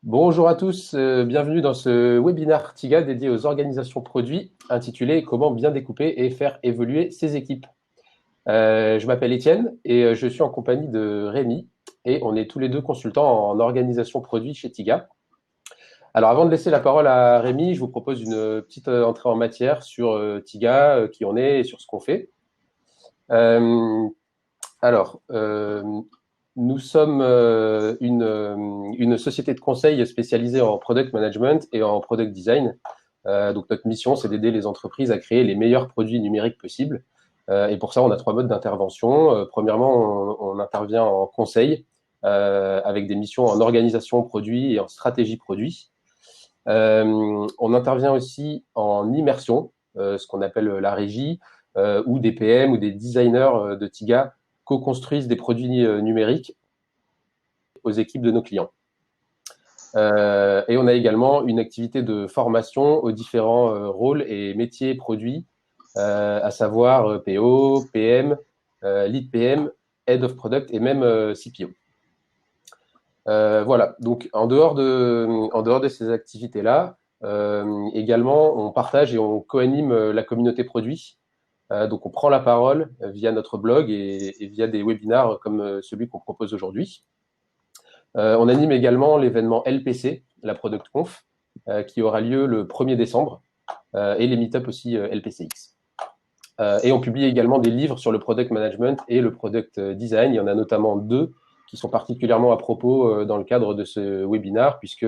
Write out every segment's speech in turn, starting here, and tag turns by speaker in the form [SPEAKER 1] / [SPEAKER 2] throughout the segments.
[SPEAKER 1] Bonjour à tous, bienvenue dans ce webinaire TIGA dédié aux organisations produits intitulé Comment bien découper et faire évoluer ses équipes. Je m'appelle Étienne et je suis en compagnie de Rémi et on est tous les deux consultants en organisation produit chez TIGA. Alors avant de laisser la parole à Rémi, je vous propose une petite entrée en matière sur TIGA, qui on est et sur ce qu'on fait. Euh, alors, nous sommes une société de conseil spécialisée en product management et en product design. Donc notre mission, c'est d'aider les entreprises à créer les meilleurs produits numériques possibles. Et pour ça, on a trois modes d'intervention. Premièrement, on intervient en conseil avec des missions en organisation produit et en stratégie produit. On intervient aussi en immersion, ce qu'on appelle la régie, où des PM ou des designers de TIGA co-construisent des produits numériques aux équipes de nos clients. Et on a également une activité de formation aux différents rôles et métiers produits, à savoir PO, PM, Lead PM, Head of Product et même CPO. Voilà, donc en dehors de ces activités-là, également, on partage et on co-anime la communauté produit. Donc on prend la parole via notre blog et via des webinars comme celui qu'on propose aujourd'hui. On anime également l'événement LPC, la Product Conf, qui aura lieu le 1er décembre, et les meet-up aussi LPCX. Et on publie également des livres sur le product management et le product design. Il y en a notamment deux qui sont particulièrement à propos dans le cadre de ce webinar, puisque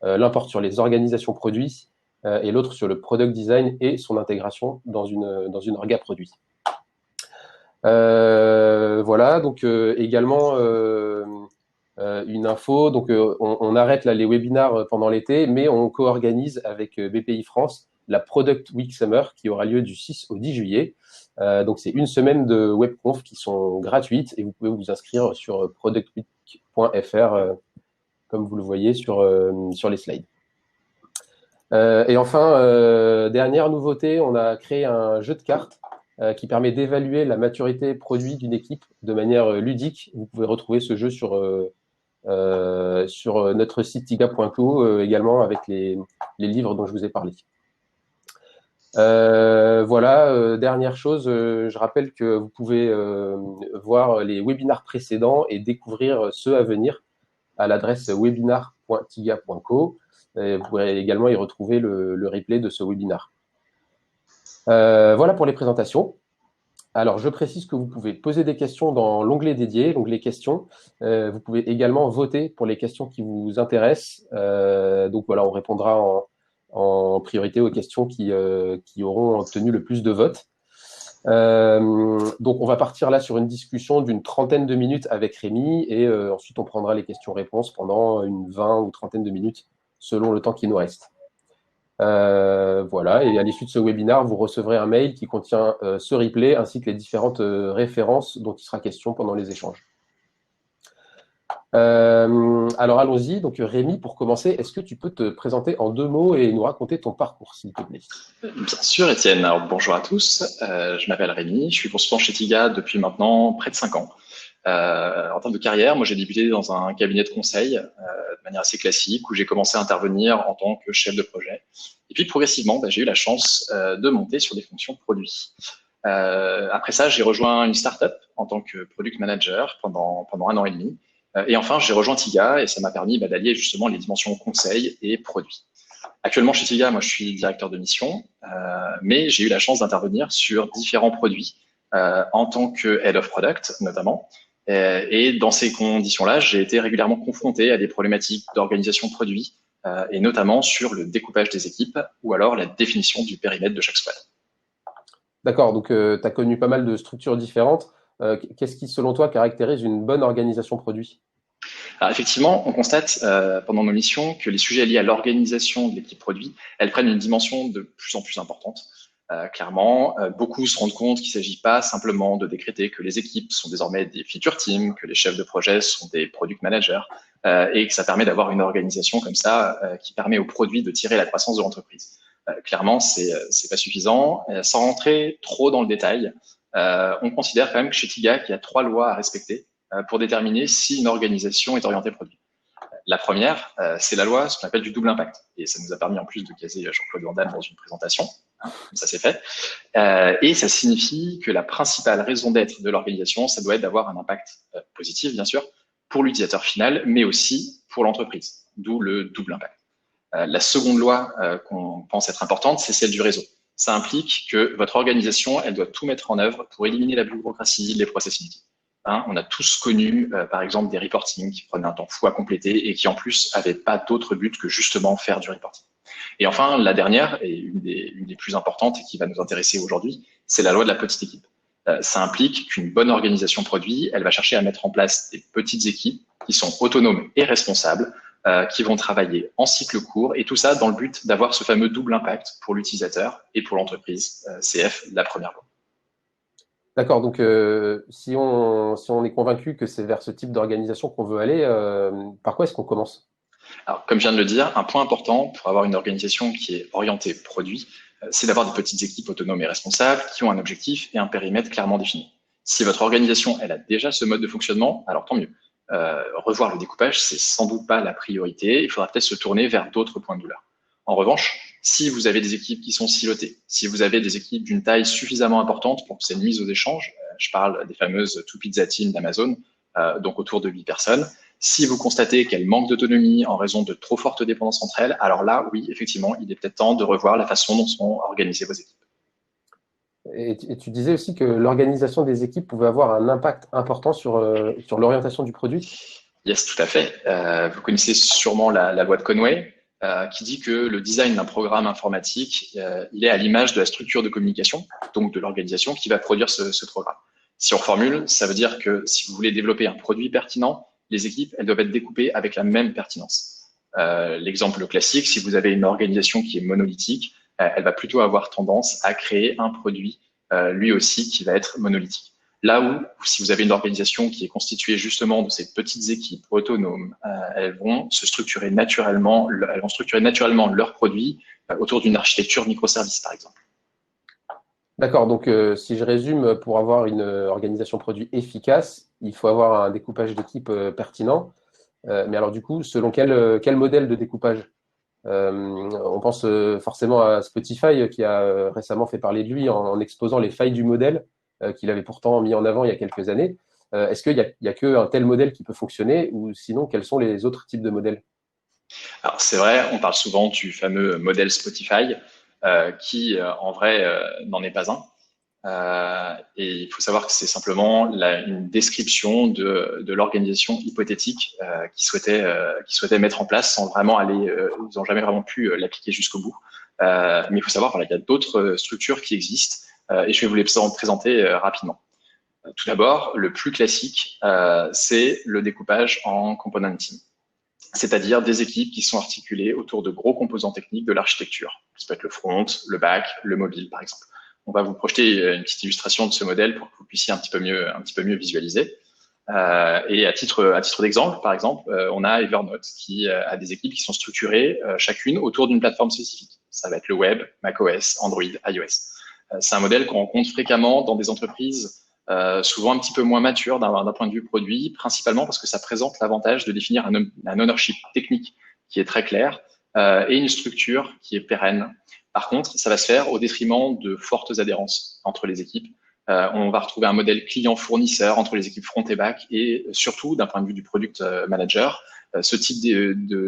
[SPEAKER 1] l'un porte sur les organisations produits et l'autre sur le product design et son intégration dans une orga produit. Voilà, donc également une info, donc on arrête là les webinars pendant l'été, mais on co-organise avec BPI France la Product Week Summer qui aura lieu du 6 au 10 juillet. Donc c'est une semaine de webconf qui sont gratuites et vous pouvez vous inscrire sur productweek.fr comme vous le voyez sur les slides. Et enfin, dernière nouveauté, on a créé un jeu de cartes qui permet d'évaluer la maturité produit d'une équipe de manière ludique. Vous pouvez retrouver ce jeu sur notre site tiga.co également avec les livres dont je vous ai parlé. Voilà, dernière chose, je rappelle que vous pouvez voir les webinars précédents et découvrir ceux à venir à l'adresse webinar.tiga.co. Vous pourrez également y retrouver le replay de ce webinar. Voilà pour les présentations. Alors, je précise que vous pouvez poser des questions dans l'onglet dédié, l'onglet questions. Vous pouvez également voter pour les questions qui vous intéressent. Donc voilà, on répondra en priorité aux questions qui auront obtenu le plus de votes. Donc on va partir là sur une discussion d'une 30aine de minutes avec Rémi et ensuite on prendra les questions-réponses pendant une 20 ou 30aine de minutes selon le temps qui nous reste. Voilà, et à l'issue de ce webinaire, vous recevrez un mail qui contient ce replay ainsi que les différentes références dont il sera question pendant les échanges. Alors allons-y. Donc Rémi, pour commencer, est-ce que tu peux te présenter en 2 mots et nous raconter ton parcours, s'il te plaît?
[SPEAKER 2] Bien sûr, Étienne. Alors, bonjour à tous. Je m'appelle Rémi. Je suis consultant chez TIGA depuis maintenant près de 5 ans. En termes de carrière, moi, j'ai débuté dans un cabinet de conseil de manière assez classique où j'ai commencé à intervenir en tant que chef de projet. Et puis, progressivement, j'ai eu la chance de monter sur des fonctions produits. Après ça, j'ai rejoint une startup en tant que product manager pendant 1 an et demi. Et enfin, j'ai rejoint TIGA et ça m'a permis d'allier justement les dimensions conseil et produit. Actuellement, chez TIGA, moi, je suis directeur de mission, mais j'ai eu la chance d'intervenir sur différents produits en tant que Head of Product, notamment. Et dans ces conditions-là, j'ai été régulièrement confronté à des problématiques d'organisation produit, et notamment sur le découpage des équipes ou alors la définition du périmètre de chaque squad.
[SPEAKER 1] D'accord, donc tu as connu pas mal de structures différentes. Qu'est-ce qui, selon toi, caractérise une bonne organisation produit?
[SPEAKER 2] Alors effectivement, on constate pendant nos missions que les sujets liés à l'organisation de l'équipe produit, elles prennent une dimension de plus en plus importante. Clairement, beaucoup se rendent compte qu'il ne s'agit pas simplement de décréter que les équipes sont désormais des feature teams, que les chefs de projet sont des product managers, et que ça permet d'avoir une organisation comme ça qui permet aux produits de tirer la croissance de l'entreprise. Clairement, c'est pas suffisant. Sans rentrer trop dans le détail, on considère quand même que chez TIGA, qu'il y a 3 lois à respecter pour déterminer si une organisation est orientée produit. La première, c'est la loi, ce qu'on appelle du double impact. Et ça nous a permis en plus de caser Jean-Claude Van Damme dans une présentation. Ça s'est fait. Et ça signifie que la principale raison d'être de l'organisation, ça doit être d'avoir un impact positif, bien sûr, pour l'utilisateur final, mais aussi pour l'entreprise, d'où le double impact. La seconde loi qu'on pense être importante, c'est celle du réseau. Ça implique que votre organisation, elle doit tout mettre en œuvre pour éliminer la bureaucratie, les process inutiles. On a tous connu, par exemple, des reportings qui prenaient un temps fou à compléter et qui, en plus, n'avaient pas d'autre but que justement faire du reporting. Et enfin, la dernière, et une des plus importantes et qui va nous intéresser aujourd'hui, c'est la loi de la petite équipe. Ça implique qu'une bonne organisation produit, elle va chercher à mettre en place des petites équipes qui sont autonomes et responsables, qui vont travailler en cycle court, et tout ça dans le but d'avoir ce fameux double impact pour l'utilisateur et pour l'entreprise, CF, la première loi.
[SPEAKER 1] D'accord, donc si on est convaincu que c'est vers ce type d'organisation qu'on veut aller, par quoi est-ce qu'on commence?
[SPEAKER 2] Alors, comme je viens de le dire, un point important pour avoir une organisation qui est orientée produit, c'est d'avoir des petites équipes autonomes et responsables qui ont un objectif et un périmètre clairement défini. Si votre organisation, elle a déjà ce mode de fonctionnement, alors tant mieux. Revoir le découpage, c'est sans doute pas la priorité. Il faudra peut-être se tourner vers d'autres points de douleur. En revanche, si vous avez des équipes qui sont silotées, si vous avez des équipes d'une taille suffisamment importante pour que c'est une mise aux échanges, je parle des fameuses Two Pizza Team d'Amazon, donc autour de 8 personnes. Si vous constatez qu'elles manquent d'autonomie en raison de trop fortes dépendances entre elles, alors là, oui, effectivement, il est peut-être temps de revoir la façon dont sont organisées vos équipes.
[SPEAKER 1] Et tu disais aussi que l'organisation des équipes pouvait avoir un impact important sur l'orientation du produit.
[SPEAKER 2] Yes, tout à fait. Vous connaissez sûrement la loi de Conway, qui dit que le design d'un programme informatique, il est à l'image de la structure de communication, donc de l'organisation qui va produire ce programme. Si on reformule, ça veut dire que si vous voulez développer un produit pertinent, les équipes, elles doivent être découpées avec la même pertinence. L'exemple classique, si vous avez une organisation qui est monolithique, elle va plutôt avoir tendance à créer un produit, lui aussi, qui va être monolithique. Là où, si vous avez une organisation qui est constituée justement de ces petites équipes autonomes, elles vont structurer naturellement leurs produits autour d'une architecture microservice, par exemple.
[SPEAKER 1] D'accord, donc si je résume, pour avoir une organisation produit efficace, il faut avoir un découpage d'équipe pertinent. Mais alors du coup, selon quel modèle de découpage? On pense forcément à Spotify qui a récemment fait parler de lui en exposant les failles du modèle qu'il avait pourtant mis en avant il y a quelques années. Est-ce qu'il y a qu'un tel modèle qui peut fonctionner ou sinon quels sont les autres types de modèles?
[SPEAKER 2] Alors c'est vrai, on parle souvent du fameux modèle Spotify, qui en vrai n'en est pas un. Et il faut savoir que c'est simplement une description de l'organisation hypothétique qui souhaitait mettre en place sans vraiment aller, ils n'ont jamais vraiment pu l'appliquer jusqu'au bout. Mais il faut savoir, voilà, il y a d'autres structures qui existent et je vais vous les présenter rapidement. Tout d'abord, le plus classique, c'est le découpage en component team, c'est-à-dire des équipes qui sont articulées autour de gros composants techniques de l'architecture. Ça peut être le front, le back, le mobile, par exemple. On va vous projeter une petite illustration de ce modèle pour que vous puissiez un petit peu mieux visualiser. Et à titre d'exemple, par exemple, on a Evernote qui a des équipes qui sont structurées chacune autour d'une plateforme spécifique. Ça va être le web, macOS, Android, iOS. C'est un modèle qu'on rencontre fréquemment dans des entreprises souvent un petit peu moins matures d'un point de vue produit, principalement parce que ça présente l'avantage de définir un ownership technique qui est très clair et une structure qui est pérenne. Par contre, ça va se faire au détriment de fortes adhérences entre les équipes. On va retrouver un modèle client-fournisseur entre les équipes front et back et surtout, d'un point de vue du product manager, ce type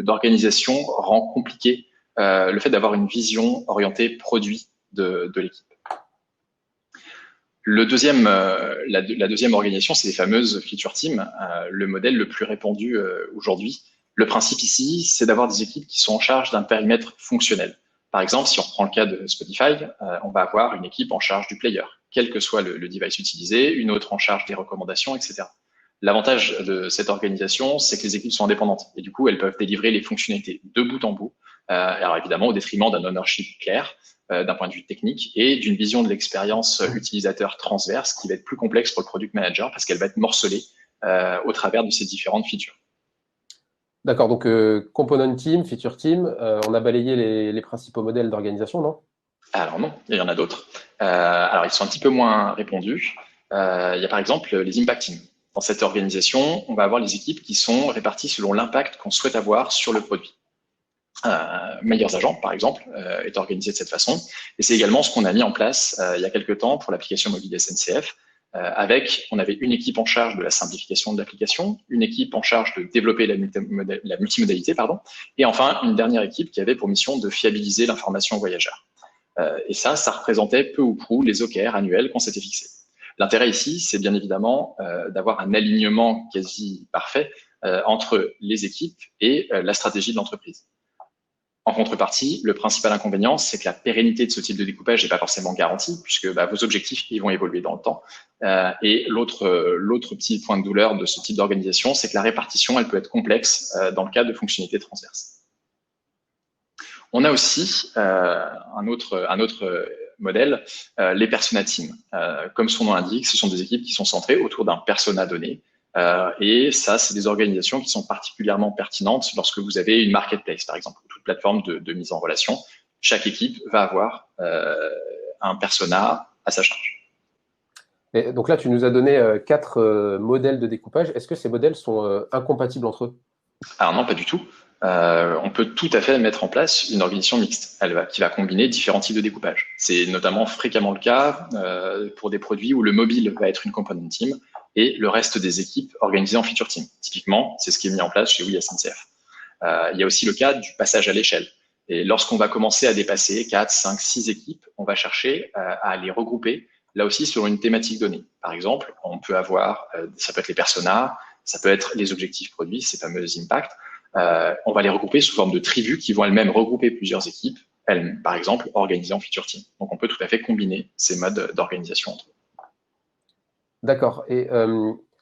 [SPEAKER 2] d'organisation rend compliqué le fait d'avoir une vision orientée produit de l'équipe. La deuxième organisation, c'est les fameuses feature teams, le modèle le plus répandu aujourd'hui. Le principe ici, c'est d'avoir des équipes qui sont en charge d'un périmètre fonctionnel. Par exemple, si on reprend le cas de Spotify, on va avoir une équipe en charge du player, quel que soit le device utilisé, une autre en charge des recommandations, etc. L'avantage de cette organisation, c'est que les équipes sont indépendantes et du coup, elles peuvent délivrer les fonctionnalités de bout en bout. Alors évidemment, au détriment d'un ownership clair, d'un point de vue technique et d'une vision de l'expérience utilisateur transverse qui va être plus complexe pour le product manager parce qu'elle va être morcelée au travers de ces différentes features.
[SPEAKER 1] D'accord, donc component team, feature team, on a balayé les principaux modèles d'organisation, non?
[SPEAKER 2] Alors non, il y en a d'autres. Alors ils sont un petit peu moins répandus. Il y a par exemple les impact teams. Dans cette organisation, on va avoir les équipes qui sont réparties selon l'impact qu'on souhaite avoir sur le produit. Meilleurs agents, par exemple, est organisé de cette façon. Et c'est également ce qu'on a mis en place il y a quelques temps pour l'application mobile SNCF. On avait une équipe en charge de la simplification de l'application, une équipe en charge de développer la multimodalité, et enfin une dernière équipe qui avait pour mission de fiabiliser l'information aux voyageurs. Et ça représentait peu ou prou les OKR annuels qu'on s'était fixés. L'intérêt ici, c'est bien évidemment d'avoir un alignement quasi parfait entre les équipes et la stratégie de l'entreprise. En contrepartie, le principal inconvénient, c'est que la pérennité de ce type de découpage n'est pas forcément garantie, puisque vos objectifs ils vont évoluer dans le temps. Et l'autre petit point de douleur de ce type d'organisation, c'est que la répartition, elle peut être complexe dans le cas de fonctionnalités transverses. On a aussi un autre modèle, les persona teams. Comme son nom l'indique, ce sont des équipes qui sont centrées autour d'un persona donné. Et ça, c'est des organisations qui sont particulièrement pertinentes lorsque vous avez une marketplace, par exemple, toute plateforme de mise en relation. Chaque équipe va avoir un persona à sa charge.
[SPEAKER 1] Et donc là, tu nous as donné 4 modèles de découpage. Est-ce que ces modèles sont incompatibles entre eux?
[SPEAKER 2] Alors non, pas du tout. On peut tout à fait mettre en place une organisation mixte qui va combiner différents types de découpage. C'est notamment fréquemment le cas pour des produits où le mobile va être une component team et le reste des équipes organisées en feature team. Typiquement, c'est ce qui est mis en place chez Oui SNCF. Il y a aussi le cas du passage à l'échelle. Et lorsqu'on va commencer à dépasser 4, 5, 6 équipes, on va chercher à les regrouper, là aussi selon une thématique donnée. Par exemple, on peut avoir, ça peut être les personas, ça peut être les objectifs produits, ces fameux impacts. On va les regrouper sous forme de tribus qui vont elles-mêmes regrouper plusieurs équipes, elles, par exemple, organisées en feature team. Donc, on peut tout à fait combiner ces modes d'organisation entre eux.
[SPEAKER 1] D'accord. Et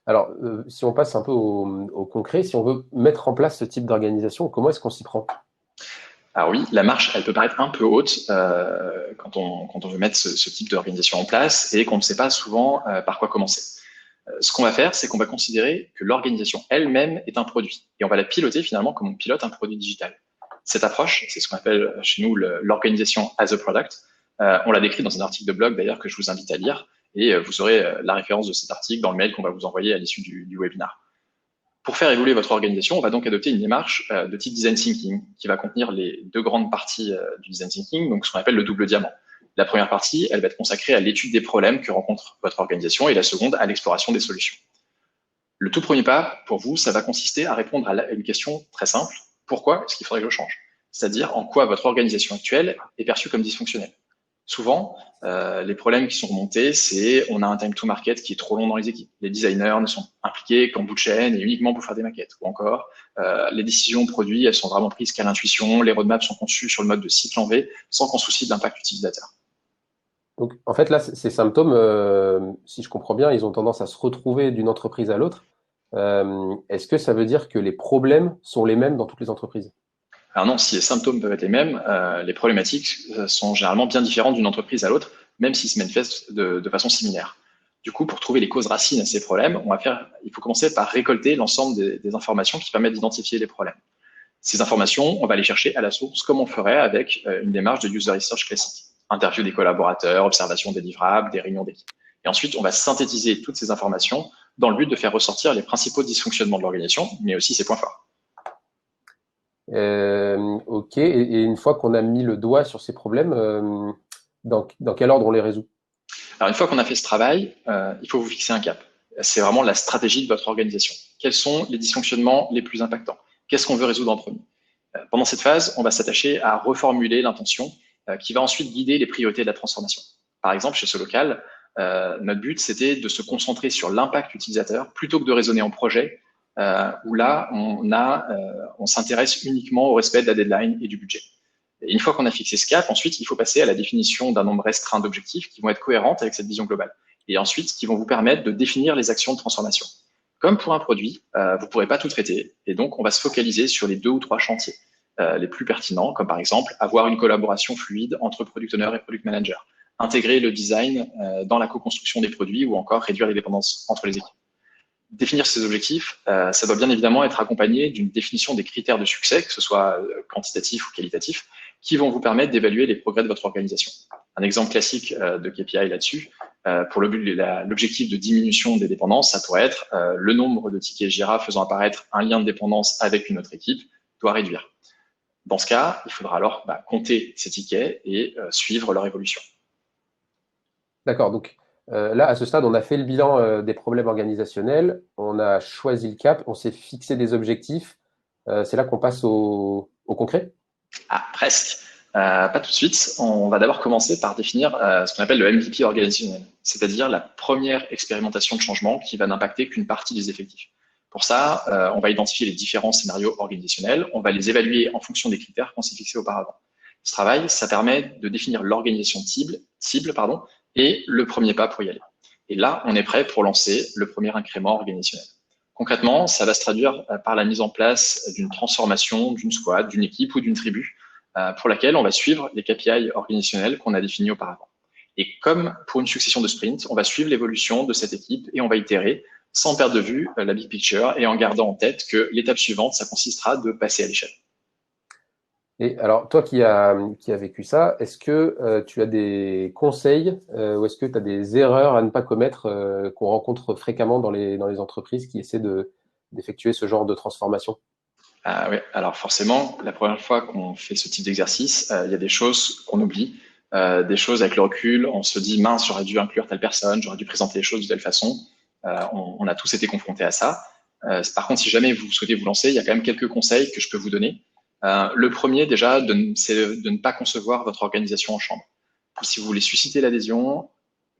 [SPEAKER 1] alors, si on passe un peu au concret, si on veut mettre en place ce type d'organisation, comment est-ce qu'on s'y prend?
[SPEAKER 2] Alors oui, la marche, elle peut paraître un peu haute quand on veut mettre ce type d'organisation en place et qu'on ne sait pas souvent par quoi commencer. Ce qu'on va faire, c'est qu'on va considérer que l'organisation elle-même est un produit et on va la piloter finalement comme on pilote un produit digital. Cette approche, c'est ce qu'on appelle chez nous l'organisation as a product. On l'a décrit dans un article de blog d'ailleurs que je vous invite à lire et vous aurez la référence de cet article dans le mail qu'on va vous envoyer à l'issue du webinaire. Pour faire évoluer votre organisation, on va donc adopter une démarche de type design thinking qui va contenir les 2 grandes parties du design thinking, donc ce qu'on appelle le double diamant. La première partie, elle va être consacrée à l'étude des problèmes que rencontre votre organisation et la seconde à l'exploration des solutions. Le tout premier pas, pour vous, ça va consister à répondre à une question très simple. Pourquoi est-ce qu'il faudrait que je change? C'est-à-dire en quoi votre organisation actuelle est perçue comme dysfonctionnelle. Souvent, les problèmes qui sont remontés, c'est on a un time to market qui est trop long dans les équipes. Les designers ne sont impliqués qu'en bout de chaîne et uniquement pour faire des maquettes. Ou encore, les décisions produits, elles sont vraiment prises qu'à l'intuition. Les roadmaps sont conçus sur le mode de cycle en V sans qu'on soucie de l'impact utilisateur.
[SPEAKER 1] Donc, en fait, là, ces symptômes, si je comprends bien, ils ont tendance à se retrouver d'une entreprise à l'autre. Est-ce que ça veut dire que les problèmes sont les mêmes dans toutes les entreprises?
[SPEAKER 2] Alors non, si les symptômes peuvent être les mêmes, les problématiques sont généralement bien différentes d'une entreprise à l'autre, même s'ils se manifestent de façon similaire. Du coup, pour trouver les causes racines à ces problèmes, il faut commencer par récolter l'ensemble des informations qui permettent d'identifier les problèmes. Ces informations, on va les chercher à la source, comme on ferait avec une démarche de user research classique. Interview des collaborateurs, observation des livrables, des réunions d'équipe. Et ensuite, on va synthétiser toutes ces informations dans le but de faire ressortir les principaux dysfonctionnements de l'organisation, mais aussi ses points forts.
[SPEAKER 1] Ok, et une fois qu'on a mis le doigt sur ces problèmes, dans quel ordre on les résout?
[SPEAKER 2] Alors, une fois qu'on a fait ce travail, il faut vous fixer un cap. C'est vraiment la stratégie de votre organisation. Quels sont les dysfonctionnements les plus impactants? Qu'est-ce qu'on veut résoudre en premier? Pendant cette phase, on va s'attacher à reformuler l'intention qui va ensuite guider les priorités de la transformation. Par exemple, chez Solocal, notre but, c'était de se concentrer sur l'impact utilisateur plutôt que de raisonner en projet, où là, on s'intéresse uniquement au respect de la deadline et du budget. Et une fois qu'on a fixé ce cap, ensuite, il faut passer à la définition d'un nombre restreint d'objectifs qui vont être cohérentes avec cette vision globale. Et ensuite, qui vont vous permettre de définir les actions de transformation. Comme pour un produit, vous ne pourrez pas tout traiter. Et donc, on va se focaliser sur les 2 ou 3 chantiers les plus pertinents, comme par exemple avoir une collaboration fluide entre product owner et product manager, intégrer le design dans la co-construction des produits ou encore réduire les dépendances entre les équipes. Définir ces objectifs, ça doit bien évidemment être accompagné d'une définition des critères de succès, que ce soit quantitatif ou qualitatif, qui vont vous permettre d'évaluer les progrès de votre organisation. Un exemple classique de KPI là-dessus, pour l'objectif de diminution des dépendances, ça pourrait être le nombre de tickets Jira faisant apparaître un lien de dépendance avec une autre équipe doit réduire. Dans ce cas, il faudra alors compter ces tickets et suivre leur évolution.
[SPEAKER 1] D'accord, donc là, à ce stade, on a fait le bilan des problèmes organisationnels, on a choisi le cap, on s'est fixé des objectifs. C'est là qu'on passe au concret?
[SPEAKER 2] Ah, presque. Pas tout de suite. On va d'abord commencer par définir ce qu'on appelle le MVP organisationnel, c'est-à-dire la première expérimentation de changement qui va n'impacter qu'une partie des effectifs. Pour ça, on va identifier les différents scénarios organisationnels, on va les évaluer en fonction des critères qu'on s'est fixés auparavant. Ce travail, ça permet de définir l'organisation cible, et le premier pas pour y aller. Et là, on est prêt pour lancer le premier incrément organisationnel. Concrètement, ça va se traduire par la mise en place d'une transformation d'une squad, d'une équipe ou d'une tribu pour laquelle on va suivre les KPI organisationnels qu'on a définis auparavant. Et comme pour une succession de sprints, on va suivre l'évolution de cette équipe et on va itérer sans perdre de vue la big picture et en gardant en tête que l'étape suivante, ça consistera de passer à l'échelle.
[SPEAKER 1] Et alors, toi qui as vécu ça, est-ce que tu as des conseils ou est-ce que tu as des erreurs à ne pas commettre qu'on rencontre fréquemment dans les entreprises qui essaient d'effectuer ce genre de transformation?
[SPEAKER 2] Oui, alors forcément, la première fois qu'on fait ce type d'exercice, il y a des choses qu'on oublie, des choses avec le recul, on se dit mince, j'aurais dû inclure telle personne, j'aurais dû présenter les choses de telle façon. On a tous été confrontés à ça. Par contre, si jamais vous souhaitez vous lancer, il y a quand même quelques conseils que je peux vous donner. Le premier, déjà, c'est de ne pas concevoir votre organisation en chambre. Si vous voulez susciter l'adhésion,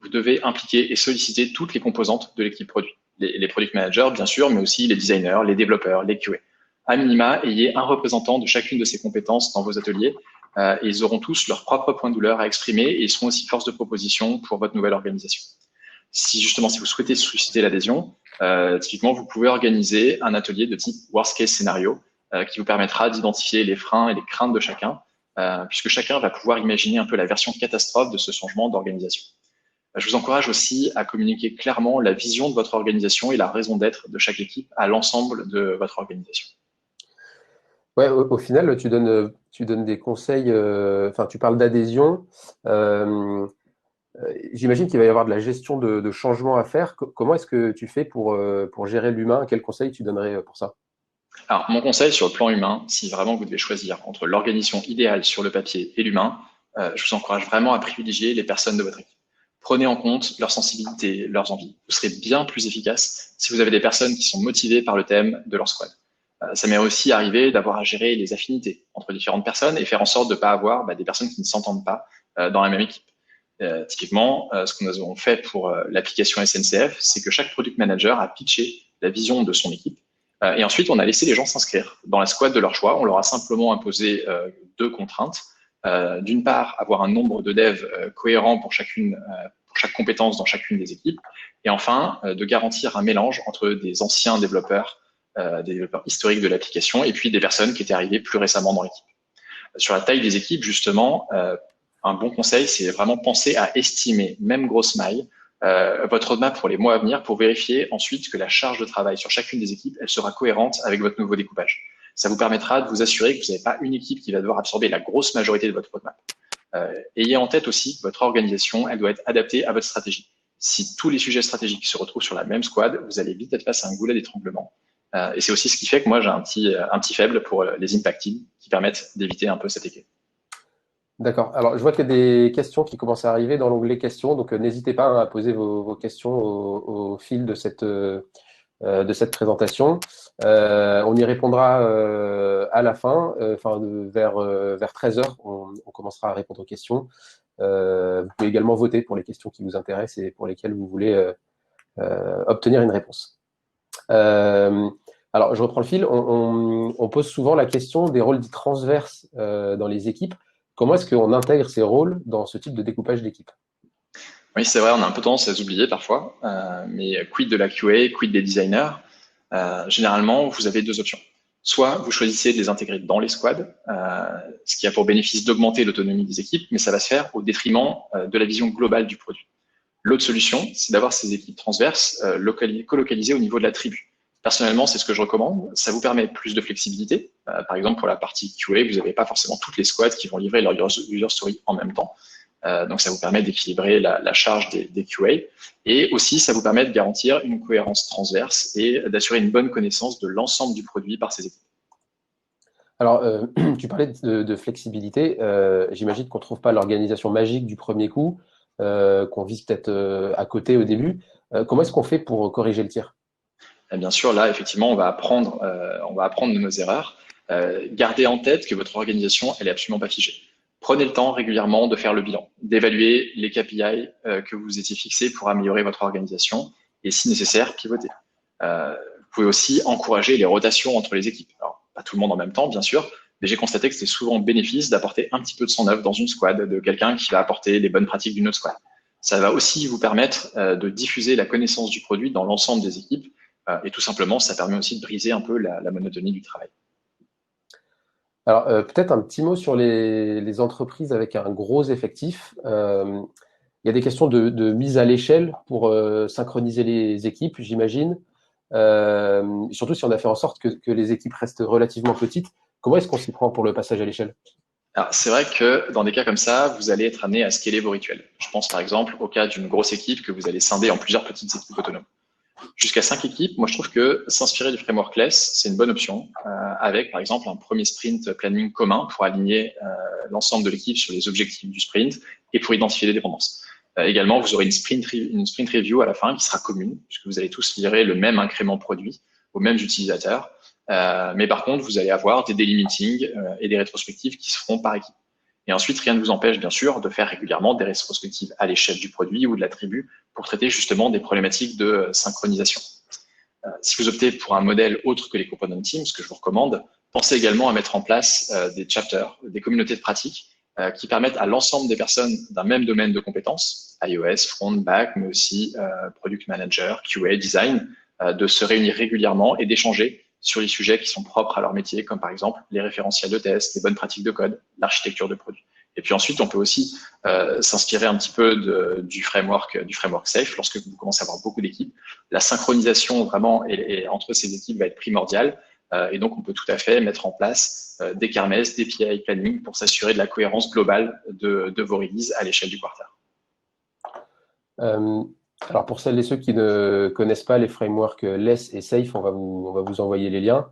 [SPEAKER 2] vous devez impliquer et solliciter toutes les composantes de l'équipe produit. Les product managers, bien sûr, mais aussi les designers, les développeurs, les QA. À minima, ayez un représentant de chacune de ces compétences dans vos ateliers. Et ils auront tous leur propre point de douleur à exprimer et ils seront aussi force de proposition pour votre nouvelle organisation. Si vous souhaitez susciter l'adhésion, typiquement, vous pouvez organiser un atelier de type worst case scénario qui vous permettra d'identifier les freins et les craintes de chacun, puisque chacun va pouvoir imaginer un peu la version catastrophe de ce changement d'organisation. Je vous encourage aussi à communiquer clairement la vision de votre organisation et la raison d'être de chaque équipe à l'ensemble de votre organisation.
[SPEAKER 1] Ouais, au final, tu donnes des conseils, enfin, tu parles d'adhésion. J'imagine qu'il va y avoir de la gestion de changements à faire. Comment est-ce que tu fais pour gérer l'humain? Quel conseil tu donnerais pour ça?
[SPEAKER 2] Alors, mon conseil sur le plan humain, si vraiment vous devez choisir entre l'organisation idéale sur le papier et l'humain, je vous encourage vraiment à privilégier les personnes de votre équipe. Prenez en compte leurs sensibilités, leurs envies. Vous serez bien plus efficace si vous avez des personnes qui sont motivées par le thème de leur squad. Ça m'est aussi arrivé d'avoir à gérer les affinités entre différentes personnes et faire en sorte de ne pas avoir des personnes qui ne s'entendent pas dans la même équipe. Typiquement, ce que nous avons fait pour l'application SNCF, c'est que chaque product manager a pitché la vision de son équipe et ensuite on a laissé les gens s'inscrire dans la squad de leur choix. On leur a simplement imposé deux contraintes. D'une part, avoir un nombre de devs cohérent pour chaque compétence dans chacune des équipes, et enfin, de garantir un mélange entre des anciens développeurs, des développeurs historiques de l'application, et puis des personnes qui étaient arrivées plus récemment dans l'équipe. Sur la taille des équipes, justement, un bon conseil, c'est vraiment penser à estimer, même grosse maille, votre roadmap pour les mois à venir pour vérifier ensuite que la charge de travail sur chacune des équipes, elle sera cohérente avec votre nouveau découpage. Ça vous permettra de vous assurer que vous n'avez pas une équipe qui va devoir absorber la grosse majorité de votre roadmap. Ayez en tête aussi que votre organisation, elle doit être adaptée à votre stratégie. Si tous les sujets stratégiques se retrouvent sur la même squad, vous allez vite être face à un goulet d'étranglement. Et c'est aussi ce qui fait que moi, j'ai un petit faible pour les impact teams qui permettent d'éviter un peu cet écueil.
[SPEAKER 1] D'accord. Alors, je vois qu'il y a des questions qui commencent à arriver dans l'onglet questions, donc n'hésitez pas à poser vos questions au fil de cette présentation. On y répondra à la fin, vers 13 heures, on commencera à répondre aux questions. Vous pouvez également voter pour les questions qui vous intéressent et pour lesquelles vous voulez obtenir une réponse. Alors, je reprends le fil. On pose souvent la question des rôles dits transverses dans les équipes. Comment est-ce qu'on intègre ces rôles dans ce type de découpage d'équipe?
[SPEAKER 2] Oui, c'est vrai, on a un peu tendance à les oublier parfois, mais quid de la QA, quid des designers? Généralement, vous avez deux options. Soit vous choisissez de les intégrer dans les squads, ce qui a pour bénéfice d'augmenter l'autonomie des équipes, mais ça va se faire au détriment de la vision globale du produit. L'autre solution, c'est d'avoir ces équipes transverses colocalisées au niveau de la tribu. Personnellement, c'est ce que je recommande. Ça vous permet plus de flexibilité. Par exemple, pour la partie QA, vous n'avez pas forcément toutes les squads qui vont livrer leur user story en même temps. Donc, ça vous permet d'équilibrer la charge des QA. Et aussi, ça vous permet de garantir une cohérence transverse et d'assurer une bonne connaissance de l'ensemble du produit par ces équipes.
[SPEAKER 1] Alors, tu parlais de flexibilité. J'imagine qu'on ne trouve pas l'organisation magique du premier coup, qu'on vise peut-être à côté au début. Comment est-ce qu'on fait pour corriger le tir?
[SPEAKER 2] Et bien sûr, là, effectivement, on va apprendre de nos erreurs. Gardez en tête que votre organisation, elle est absolument pas figée. Prenez le temps régulièrement de faire le bilan, d'évaluer les KPI que vous étiez fixés pour améliorer votre organisation et, si nécessaire, pivoter. Vous pouvez aussi encourager les rotations entre les équipes. Alors, pas tout le monde en même temps, bien sûr, mais j'ai constaté que c'était souvent bénéfice d'apporter un petit peu de son œuvre dans une squad, de quelqu'un qui va apporter les bonnes pratiques d'une autre squad. Ça va aussi vous permettre de diffuser la connaissance du produit dans l'ensemble des équipes et tout simplement, ça permet aussi de briser un peu la monotonie du travail.
[SPEAKER 1] Alors, peut-être un petit mot sur les entreprises avec un gros effectif. Il y a des questions de mise à l'échelle pour synchroniser les équipes, j'imagine. Surtout si on a fait en sorte que les équipes restent relativement petites. Comment est-ce qu'on s'y prend pour le passage à l'échelle?
[SPEAKER 2] Alors, c'est vrai que dans des cas comme ça, vous allez être amené à scaler vos rituels. Je pense par exemple au cas d'une grosse équipe que vous allez scinder en plusieurs petites équipes autonomes. Jusqu'à 5 équipes, moi je trouve que s'inspirer du framework LESS, c'est une bonne option, avec par exemple un premier sprint planning commun pour aligner l'ensemble de l'équipe sur les objectifs du sprint et pour identifier les dépendances. Également, vous aurez une sprint review à la fin qui sera commune, puisque vous allez tous livrer le même incrément produit aux mêmes utilisateurs. Mais par contre, vous allez avoir des daily meetings et des rétrospectives qui se feront par équipe. Et ensuite, rien ne vous empêche, bien sûr, de faire régulièrement des rétrospectives à l'échelle du produit ou de la tribu pour traiter justement des problématiques de synchronisation. Si vous optez pour un modèle autre que les component teams, ce que je vous recommande, pensez également à mettre en place des chapters, des communautés de pratique qui permettent à l'ensemble des personnes d'un même domaine de compétences, iOS, front, back, mais aussi product manager, QA, design, de se réunir régulièrement et d'échanger sur les sujets qui sont propres à leur métier, comme par exemple les référentiels de test, les bonnes pratiques de code, l'architecture de produit. Et puis ensuite, on peut aussi s'inspirer un petit peu du framework SAFe lorsque vous commencez à avoir beaucoup d'équipes. La synchronisation vraiment entre ces équipes va être primordiale. Et donc, on peut tout à fait mettre en place des kermesses, des PI planning pour s'assurer de la cohérence globale de vos releases à l'échelle du quarter.
[SPEAKER 1] Alors, pour celles et ceux qui ne connaissent pas les frameworks Less et Safe, on va vous envoyer les liens.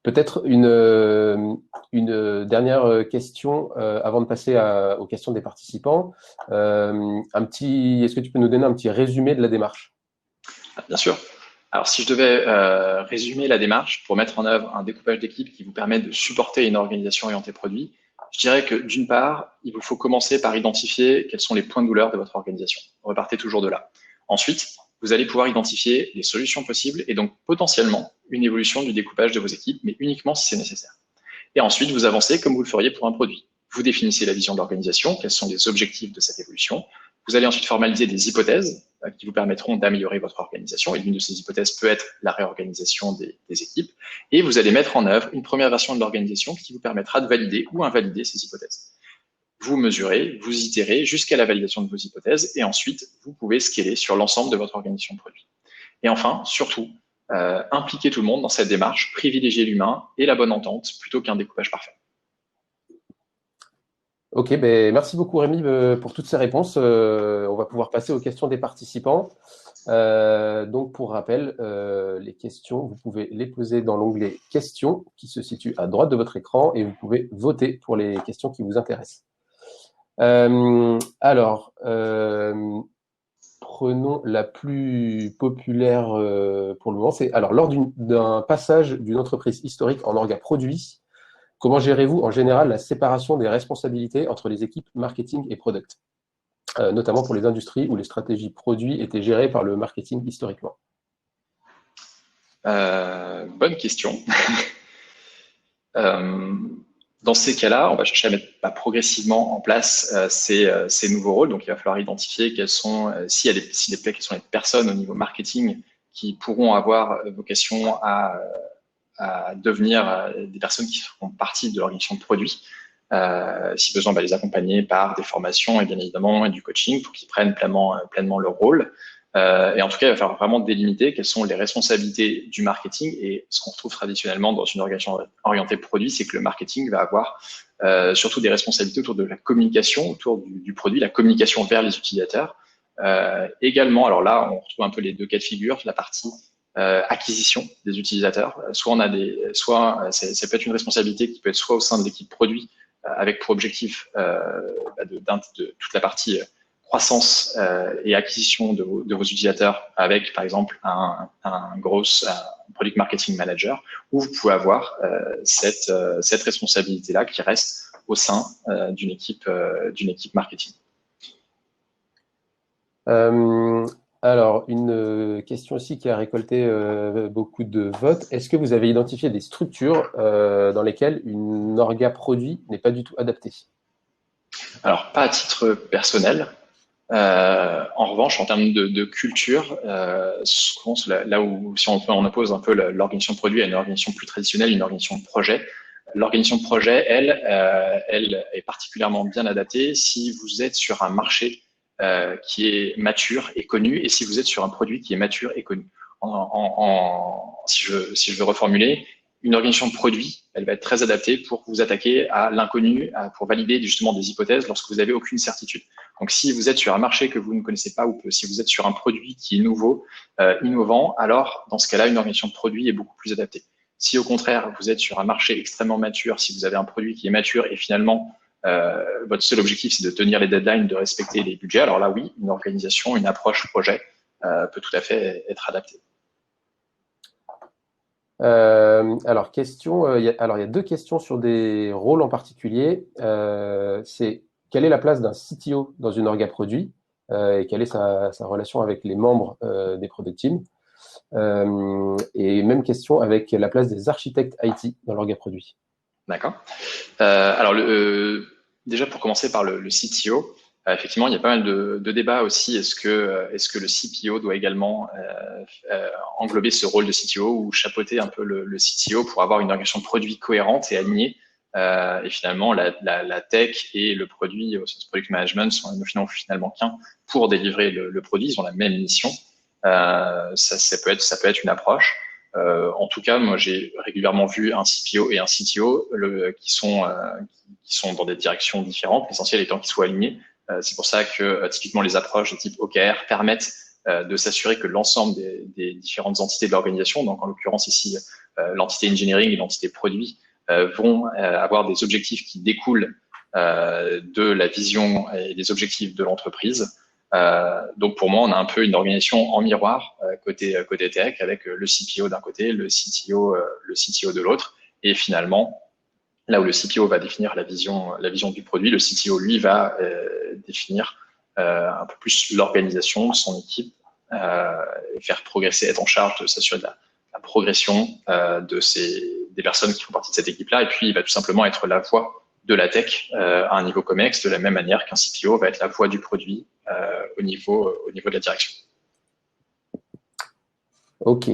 [SPEAKER 1] Peut-être une dernière question avant de passer aux questions des participants. Est-ce que tu peux nous donner un petit résumé de la démarche?
[SPEAKER 2] Bien sûr. Alors, si je devais résumer la démarche pour mettre en œuvre un découpage d'équipe qui vous permet de supporter une organisation orientée produit, je dirais que d'une part, il vous faut commencer par identifier quels sont les points de douleur de votre organisation. Repartez toujours de là. Ensuite, vous allez pouvoir identifier les solutions possibles et donc potentiellement une évolution du découpage de vos équipes, mais uniquement si c'est nécessaire. Et ensuite, vous avancez comme vous le feriez pour un produit. Vous définissez la vision de l'organisation, quels sont les objectifs de cette évolution. Vous allez ensuite formaliser des hypothèses qui vous permettront d'améliorer votre organisation. Et l'une de ces hypothèses peut être la réorganisation des équipes. Et vous allez mettre en œuvre une première version de l'organisation qui vous permettra de valider ou invalider ces hypothèses. Vous mesurez, vous itérez jusqu'à la validation de vos hypothèses et ensuite, vous pouvez scaler sur l'ensemble de votre organisation de produit. Et enfin, surtout, impliquer tout le monde dans cette démarche, privilégier l'humain et la bonne entente plutôt qu'un découpage parfait.
[SPEAKER 1] Ok, ben merci beaucoup Rémi pour toutes ces réponses. On va pouvoir passer aux questions des participants. Donc pour rappel, les questions, vous pouvez les poser dans l'onglet questions qui se situe à droite de votre écran et vous pouvez voter pour les questions qui vous intéressent. Prenons la plus populaire pour le moment. Alors lors d'un passage d'une entreprise historique en orga produit, comment gérez-vous en général la séparation des responsabilités entre les équipes marketing et product, notamment pour les industries où les stratégies produits étaient gérées par le marketing historiquement?
[SPEAKER 2] Bonne question. Dans ces cas-là, on va chercher à mettre progressivement en place ces nouveaux rôles. Donc, il va falloir identifier quelles sont, quelles sont les personnes au niveau marketing qui pourront avoir vocation à devenir des personnes qui feront partie de l'organisation de produits. Si besoin, les accompagner par des formations et bien évidemment du coaching pour qu'ils prennent pleinement leur rôle. Et en tout cas, il va falloir vraiment délimiter quelles sont les responsabilités du marketing. Et ce qu'on retrouve traditionnellement dans une organisation orientée produit, c'est que le marketing va avoir surtout des responsabilités autour de la communication, autour du produit, la communication vers les utilisateurs. Également, alors là, on retrouve un peu les deux cas de figure, la partie acquisition des utilisateurs. Soit ça peut être une responsabilité qui peut être soit au sein de l'équipe produit, avec pour objectif de toute la partie croissance et acquisition de vos utilisateurs avec, par exemple, un product marketing manager, où vous pouvez avoir cette responsabilité-là qui reste au sein d'une équipe marketing.
[SPEAKER 1] Alors, une question aussi qui a récolté beaucoup de votes. Est-ce que vous avez identifié des structures dans lesquelles une orga produit n'est pas du tout adaptée?
[SPEAKER 2] Alors, pas à titre personnel. En revanche, en termes de culture, là où si on oppose un peu l'organisation de produit à une organisation plus traditionnelle, une organisation de projet, l'organisation de projet, elle est particulièrement bien adaptée si vous êtes sur un marché qui est mature et connu, et si vous êtes sur un produit qui est mature et connu. Si je veux reformuler, une organisation de produit, elle va être très adaptée pour vous attaquer à l'inconnu, pour valider justement des hypothèses lorsque vous n'avez aucune certitude. Donc, si vous êtes sur un marché que vous ne connaissez pas, ou si vous êtes sur un produit qui est nouveau, innovant, alors dans ce cas-là, une organisation de produit est beaucoup plus adaptée. Si au contraire, vous êtes sur un marché extrêmement mature, si vous avez un produit qui est mature et finalement, votre seul objectif, c'est de tenir les deadlines, de respecter les budgets, alors là, oui, une organisation, une approche projet peut tout à fait être adaptée.
[SPEAKER 1] Alors, il y a deux questions sur des rôles en particulier. C'est quelle est la place d'un CTO dans une orga produit et quelle est sa relation avec les membres des product teams. Et même question avec la place des architectes IT dans l'orga produit.
[SPEAKER 2] D'accord. Alors, déjà pour commencer par le CTO, effectivement, il y a pas mal de débats aussi. Est-ce que le CPO doit également englober ce rôle de CTO ou chapeauter un peu le CTO pour avoir une organisation de produit cohérente et alignée? Et finalement, la tech et le produit au sens product management sont finalement qu'un pour délivrer le produit. Ils ont la même mission. Ça peut être une approche. En tout cas, moi, j'ai régulièrement vu un CPO et un CTO qui sont dans des directions différentes, l'essentiel étant qu'ils soient alignés. C'est pour ça que typiquement les approches de type OKR permettent de s'assurer que l'ensemble des différentes entités de l'organisation, donc en l'occurrence ici l'entité engineering et l'entité produit, vont avoir des objectifs qui découlent de la vision et des objectifs de l'entreprise. Donc pour moi, on a un peu une organisation en miroir côté tech, avec le CPO d'un côté, le CTO de l'autre, et finalement, là où le CPO va définir la vision du produit, le CTO lui va définir un peu plus l'organisation de son équipe, faire progresser, être en charge de s'assurer de la progression des personnes qui font partie de cette équipe-là, et puis il va tout simplement être la voix de la tech à un niveau COMEX, de la même manière qu'un CPO va être la voix du produit au niveau de la direction.
[SPEAKER 1] Ok.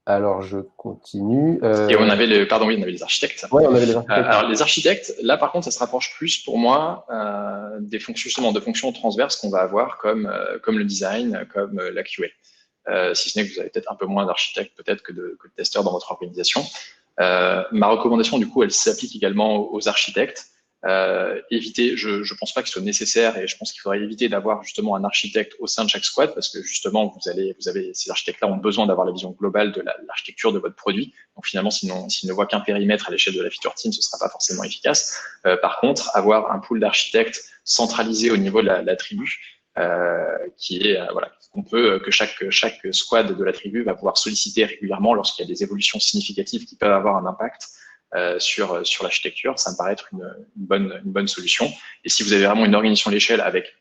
[SPEAKER 1] Alors, je continue.
[SPEAKER 2] Et on avait les architectes.
[SPEAKER 1] Ouais, on avait les architectes.
[SPEAKER 2] Alors, les architectes, là, par contre, ça se rapproche plus pour moi des fonctions, justement, de fonctions transverses qu'on va avoir comme le design, comme la QA. Si ce n'est que vous avez peut-être un peu moins d'architectes peut-être que de testeurs dans votre organisation. Ma recommandation, du coup, elle s'applique également aux architectes. Éviter, je pense pas qu'il soit nécessaire, et je pense qu'il faudrait éviter d'avoir justement un architecte au sein de chaque squad, parce que justement ces architectes-là ont besoin d'avoir la vision globale de l'architecture de votre produit. Donc finalement, s'ils ne voient qu'un périmètre à l'échelle de la feature team, ce sera pas forcément efficace. Par contre, avoir un pool d'architectes centralisé au niveau de la tribu, que chaque squad de la tribu va pouvoir solliciter régulièrement lorsqu'il y a des évolutions significatives qui peuvent avoir un impact sur l'architecture, ça me paraît être une bonne solution. Et si vous avez vraiment une organisation à l'échelle avec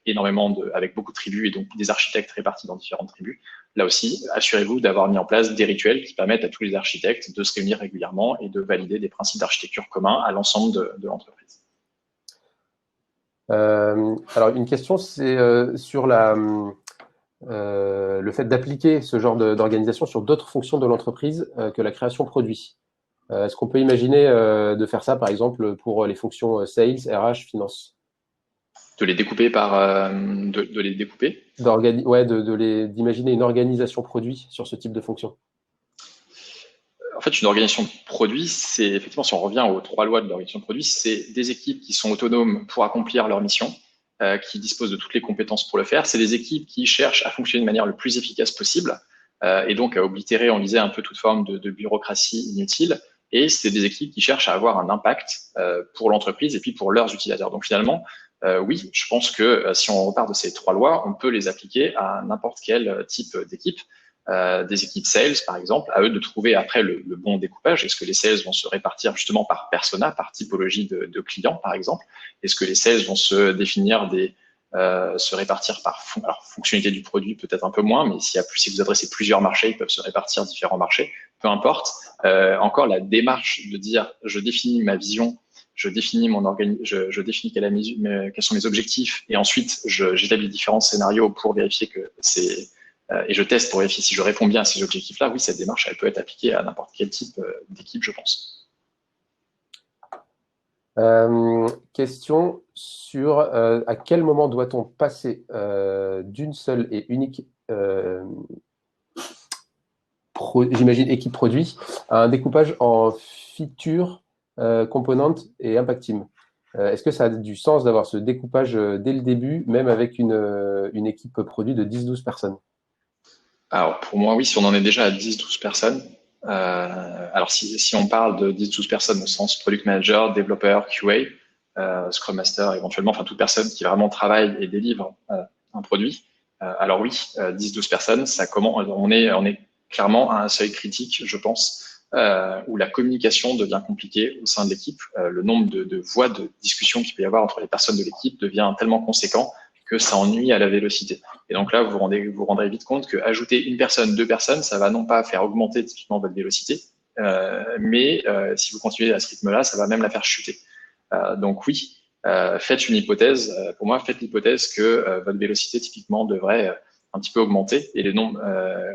[SPEAKER 2] beaucoup de tribus et donc des architectes répartis dans différentes tribus, là aussi, assurez-vous d'avoir mis en place des rituels qui permettent à tous les architectes de se réunir régulièrement et de valider des principes d'architecture communs à l'ensemble de l'entreprise.
[SPEAKER 1] Alors, une question, c'est sur le fait d'appliquer ce genre d'organisation sur d'autres fonctions de l'entreprise que la création produit. Est-ce qu'on peut imaginer de faire ça, par exemple, pour les fonctions Sales, RH, Finance?
[SPEAKER 2] De les découper de les découper.
[SPEAKER 1] d'imaginer une organisation produit sur ce type de fonction.
[SPEAKER 2] En fait, une organisation de produit, c'est effectivement, si on revient aux 3 lois de l'organisation de produit, c'est des équipes qui sont autonomes pour accomplir leur mission, qui disposent de toutes les compétences pour le faire. C'est des équipes qui cherchent à fonctionner de manière le plus efficace possible et donc à oblitérer, on disait, un peu toute forme de bureaucratie inutile. Et c'est des équipes qui cherchent à avoir un impact pour l'entreprise et puis pour leurs utilisateurs. Donc finalement, oui, je pense que si on repart de ces 3 lois, on peut les appliquer à n'importe quel type d'équipe. Des équipes sales, par exemple, à eux de trouver après le bon découpage. Est-ce que les sales vont se répartir justement par persona, par typologie de clients, par exemple? Est-ce que les sales vont se définir se répartir par fonctionnalité du produit, peut-être un peu moins, mais si vous adressez plusieurs marchés, ils peuvent se répartir différents marchés, peu importe. Encore la démarche de dire je définis ma vision, je définis je définis quels sont mes objectifs et ensuite j'établis différents scénarios pour vérifier que c'est et je teste pour vérifier si je réponds bien à ces objectifs-là. Oui, cette démarche, elle peut être appliquée à n'importe quel type d'équipe, je pense.
[SPEAKER 1] Question sur à quel moment doit-on passer d'une seule et unique, j'imagine, équipe produit à un découpage en features, components et impact team. Est-ce que ça a du sens d'avoir ce découpage dès le début, même avec une équipe produit de 10-12 personnes?
[SPEAKER 2] Alors, pour moi, oui, si on en est déjà à 10-12 personnes, alors si on parle de 10-12 personnes au sens product manager, développeur, QA, Scrum Master, éventuellement, enfin toute personne qui vraiment travaille et délivre un produit, alors oui, 10-12 personnes, on est clairement à un seuil critique, je pense, où la communication devient compliquée au sein de l'équipe. Le nombre de voies de discussion qu'il peut y avoir entre les personnes de l'équipe devient tellement conséquent que ça ennuie à la vélocité. Et donc là, vous rendrez vite compte que ajouter une personne, 2 personnes, ça va non pas faire augmenter typiquement votre vélocité, mais si vous continuez à ce rythme-là, ça va même la faire chuter. Donc oui, faites une hypothèse. Pour moi, faites l'hypothèse que votre vélocité typiquement devrait un petit peu augmenter. Et les nombres,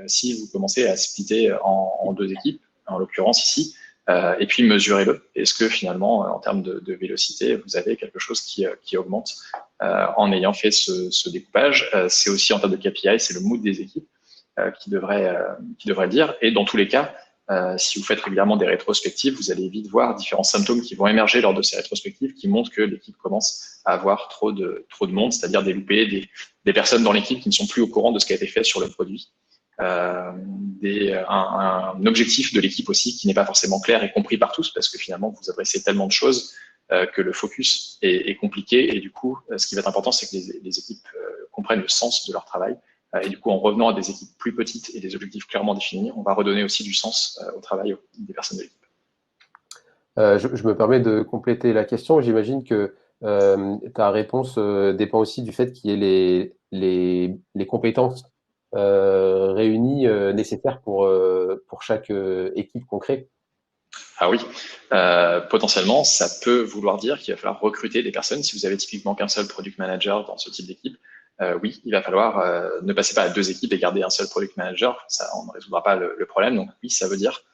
[SPEAKER 2] si vous commencez à splitter en 2 équipes, en l'occurrence ici, et puis mesurez-le. Est-ce que finalement, en termes de vélocité, vous avez quelque chose qui augmente en ayant fait ce découpage? C'est aussi en termes de KPI, c'est le mood des équipes qui devrait le dire. Et dans tous les cas, si vous faites régulièrement des rétrospectives, vous allez vite voir différents symptômes qui vont émerger lors de ces rétrospectives qui montrent que l'équipe commence à avoir trop de monde, c'est-à-dire des loupés, des personnes dans l'équipe qui ne sont plus au courant de ce qui a été fait sur le produit. Un objectif de l'équipe aussi qui n'est pas forcément clair et compris par tous parce que finalement vous adressez tellement de choses que le focus est compliqué et du coup ce qui va être important c'est que les équipes comprennent le sens de leur travail et du coup en revenant à des équipes plus petites et des objectifs clairement définis, on va redonner aussi du sens au travail des personnes de l'équipe.
[SPEAKER 1] Je me permets de compléter la question. J'imagine que ta réponse dépend aussi du fait qu'il y ait les compétences réunies nécessaires pour chaque équipe qu'on crée.
[SPEAKER 2] Ah oui, potentiellement, ça peut vouloir dire qu'il va falloir recruter des personnes. Si vous avez typiquement qu'un seul product manager dans ce type d'équipe, oui, il va falloir ne passer pas à 2 équipes et garder un seul product manager. Ça, on ne résoudra pas le problème. Donc oui, ça veut dire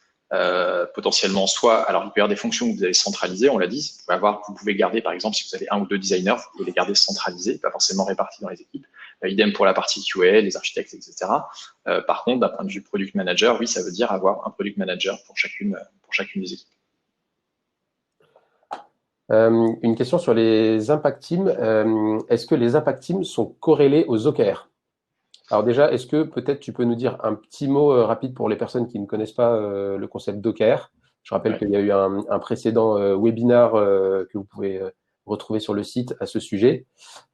[SPEAKER 2] potentiellement soit, alors il peut y avoir des fonctions que vous allez centraliser, on l'a dit, vous pouvez garder par exemple si vous avez 1 ou 2 designers, vous pouvez les garder centralisés, pas forcément répartis dans les équipes. Idem pour la partie QA, les architectes, etc. Par contre, d'un point de vue product manager, oui, ça veut dire avoir un product manager pour chacune des équipes.
[SPEAKER 1] Une question sur les impact teams. Est-ce que les impact teams sont corrélés aux OKR? Alors déjà, est-ce que peut-être tu peux nous dire un petit mot rapide pour les personnes qui ne connaissent pas le concept d'OKR? Je rappelle qu'il y a eu un précédent webinaire que vous pouvez retrouver sur le site à ce sujet.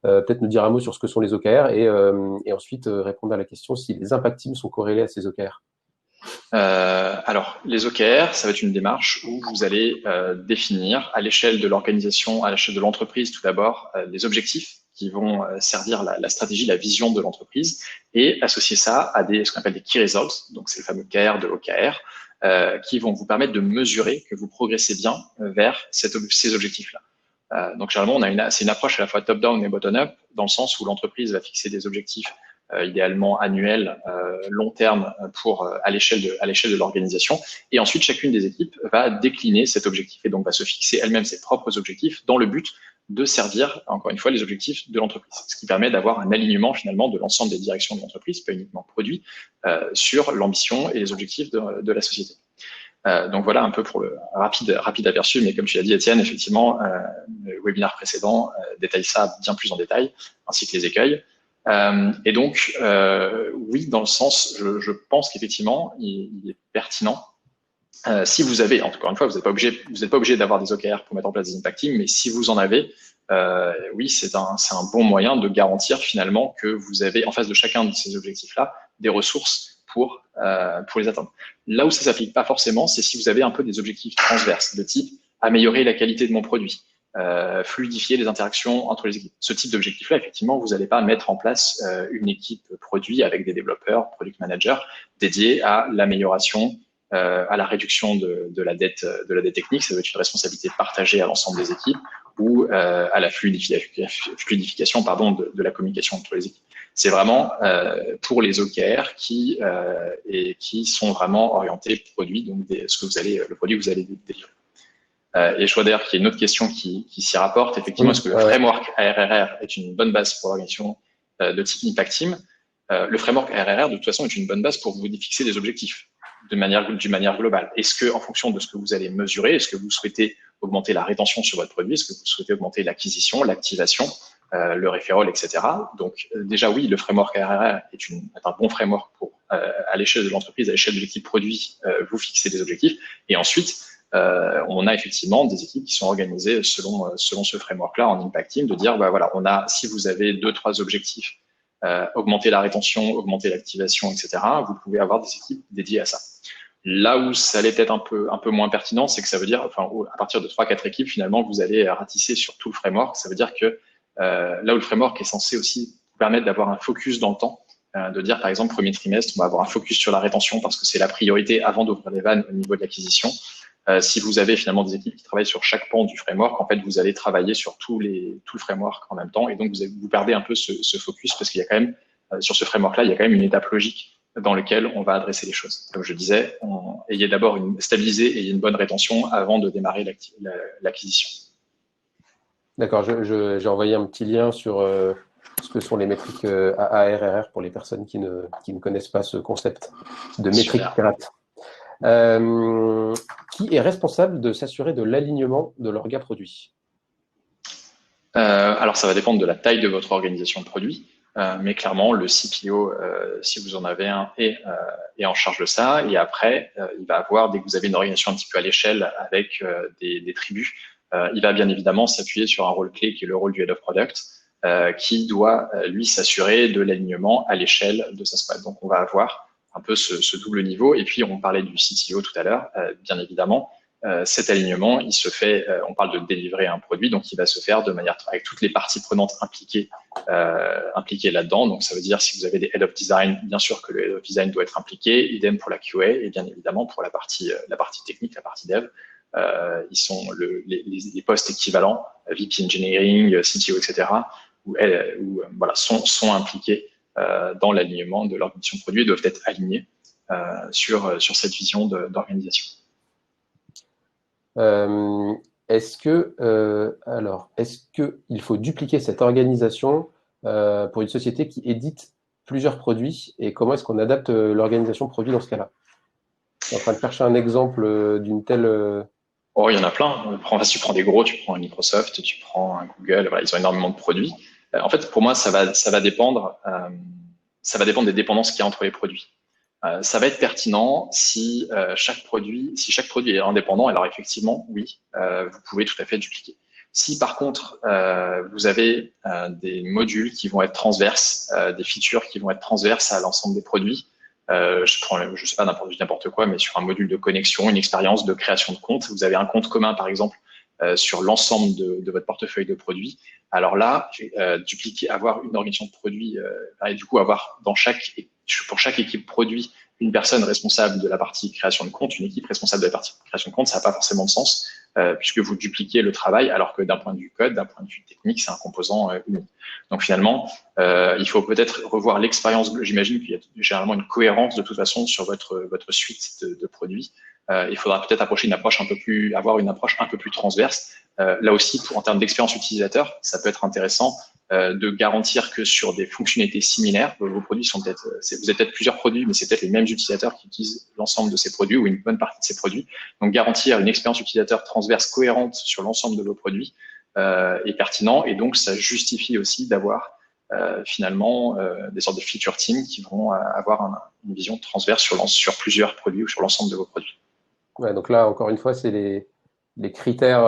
[SPEAKER 1] Peut-être nous dire un mot sur ce que sont les OKR et ensuite répondre à la question si les impact teams sont corrélés à ces OKR.
[SPEAKER 2] Alors, les OKR, ça va être une démarche où vous allez définir à l'échelle de l'organisation, à l'échelle de l'entreprise tout d'abord, les objectifs qui vont servir la stratégie, la vision de l'entreprise et associer ça à ce qu'on appelle des key results, donc c'est le fameux KR de l'OKR, qui vont vous permettre de mesurer que vous progressez bien vers ces objectifs-là. Donc généralement, c'est une approche à la fois top-down et bottom-up, dans le sens où l'entreprise va fixer des objectifs idéalement annuel, long terme à l'échelle de l'organisation. Et ensuite, chacune des équipes va décliner cet objectif et donc va se fixer elle-même ses propres objectifs dans le but de servir, encore une fois, les objectifs de l'entreprise. Ce qui permet d'avoir un alignement finalement de l'ensemble des directions de l'entreprise, pas uniquement produit, sur l'ambition et les objectifs de la société. Donc voilà un peu pour le rapide aperçu, mais comme tu l'as dit Étienne, effectivement, le webinaire précédent détaille ça bien plus en détail, ainsi que les écueils. Et donc, oui, dans le sens, je pense qu'effectivement, il est pertinent. Si vous avez, encore une fois, vous n'êtes pas obligé d'avoir des OKR pour mettre en place des impact teams, mais si vous en avez, oui, c'est un bon moyen de garantir finalement que vous avez en face de chacun de ces objectifs-là des ressources pour les atteindre. Là où ça s'applique pas forcément, c'est si vous avez un peu des objectifs transverses de type améliorer la qualité de mon produit, fluidifier les interactions entre les équipes. Ce type d'objectif-là, effectivement, vous n'allez pas mettre en place une équipe produit avec des développeurs, product managers dédiés à l'amélioration, à la réduction de la dette technique. Ça doit être une responsabilité partagée à l'ensemble des équipes ou à la fluidification de la communication entre les équipes. C'est vraiment pour les OKR qui sont vraiment orientés produits, donc le produit que vous allez délivrer. Et je vois d'ailleurs qu'il y a une autre question qui s'y rapporte. Effectivement, est-ce que le framework ARRR est une bonne base pour l'organisation de type Impact Team? Le framework ARRR, de toute façon, est une bonne base pour vous fixer des objectifs d'une manière globale. Est-ce que, en fonction de ce que vous allez mesurer, est-ce que vous souhaitez augmenter la rétention sur votre produit? Est-ce que vous souhaitez augmenter l'acquisition, l'activation, le referral, etc. Donc, déjà, oui, le framework ARRR est un bon framework pour, à l'échelle de l'entreprise, à l'échelle de l'équipe produit, vous fixer des objectifs. Et ensuite, on a effectivement des équipes qui sont organisées selon ce framework-là en Impact Team, de dire, bah voilà, si vous avez 2-3 objectifs, augmenter la rétention, augmenter l'activation, etc., vous pouvez avoir des équipes dédiées à ça. Là où ça allait être un peu moins pertinent, c'est que ça veut dire, à partir de 3-4 équipes, finalement, vous allez ratisser sur tout le framework. Ça veut dire que là où le framework est censé aussi vous permettre d'avoir un focus dans le temps, de dire, par exemple, premier trimestre, on va avoir un focus sur la rétention parce que c'est la priorité avant d'ouvrir les vannes au niveau de l'acquisition. Si vous avez finalement des équipes qui travaillent sur chaque pan du framework, en fait, vous allez travailler sur tout le framework en même temps, et donc vous perdez un peu ce focus parce qu'il y a quand même, sur ce framework-là, il y a quand même une étape logique dans laquelle on va adresser les choses. Comme je disais, ayez d'abord stabilisé, ayez une bonne rétention avant de démarrer l'acquisition.
[SPEAKER 1] D'accord, j'ai envoyé un petit lien sur ce que sont les métriques ARRR pour les personnes qui ne connaissent pas ce concept de métrique pirate. Qui est responsable de s'assurer de l'alignement de l'orga produit?
[SPEAKER 2] Alors, ça va dépendre de la taille de votre organisation de produit, mais clairement, le CPO, si vous en avez un, est en charge de ça. Et après, il va avoir, dès que vous avez une organisation un petit peu à l'échelle avec des tribus, il va bien évidemment s'appuyer sur un rôle clé qui est le rôle du Head of Product, qui doit, lui, s'assurer de l'alignement à l'échelle de sa squad. Donc, on va avoir un peu ce double niveau. Et puis, on parlait du CTO tout à l'heure, bien évidemment. Cet alignement, il se fait, on parle de délivrer un produit, donc il va se faire de manière avec toutes les parties prenantes impliquées là-dedans. Donc ça veut dire si vous avez des head of design, bien sûr que le head of design doit être impliqué, idem pour la QA et bien évidemment pour la partie technique, la partie dev. Ils sont les postes équivalents, VP Engineering, CTO, etc. Voilà sont impliqués dans l'alignement de l'organisation de produit et doivent être alignés sur cette vision d'organisation.
[SPEAKER 1] Est-ce qu'il faut dupliquer cette organisation pour une société qui édite plusieurs produits, et comment est-ce qu'on adapte l'organisation produit dans ce cas-là? Je suis en train de chercher un exemple d'une telle...
[SPEAKER 2] Oh, il y en a plein. Si tu prends des gros, tu prends un Microsoft, tu prends un Google, voilà, ils ont énormément de produits. En fait, pour moi, ça va dépendre des dépendances qu'il y a entre les produits. Ça va être pertinent si chaque produit est indépendant. Alors effectivement, oui, vous pouvez tout à fait dupliquer. Si par contre vous avez des modules qui vont être transverses, des features qui vont être transverses à l'ensemble des produits, je sais pas n'importe quoi, mais sur un module de connexion, une expérience de création de compte, vous avez un compte commun par exemple sur l'ensemble de votre portefeuille de produits. Alors là, dupliquer, avoir une organisation de produits et du coup avoir pour chaque équipe produit une personne responsable de la partie création de compte, une équipe responsable de la partie création de compte, ça n'a pas forcément de sens. puisque vous dupliquez le travail, alors que d'un point de vue code, d'un point de vue technique, c'est un composant unique. Donc finalement, il faut peut-être revoir l'expérience. J'imagine qu'il y a généralement une cohérence de toute façon sur votre suite de produits. Il faudra peut-être avoir une approche un peu plus transverse. Là aussi, en termes d'expérience utilisateur, ça peut être intéressant de garantir que sur des fonctionnalités similaires, vos produits sont peut-être, vous avez peut-être plusieurs produits, mais c'est peut-être les mêmes utilisateurs qui utilisent l'ensemble de ces produits ou une bonne partie de ces produits. Donc garantir une expérience utilisateur transverse cohérente sur l'ensemble de vos produits est pertinent, et donc ça justifie aussi d'avoir finalement des sortes de feature teams qui vont avoir une vision transverse sur plusieurs produits ou sur l'ensemble de vos produits.
[SPEAKER 1] Ouais, donc là, encore une fois, c'est les critères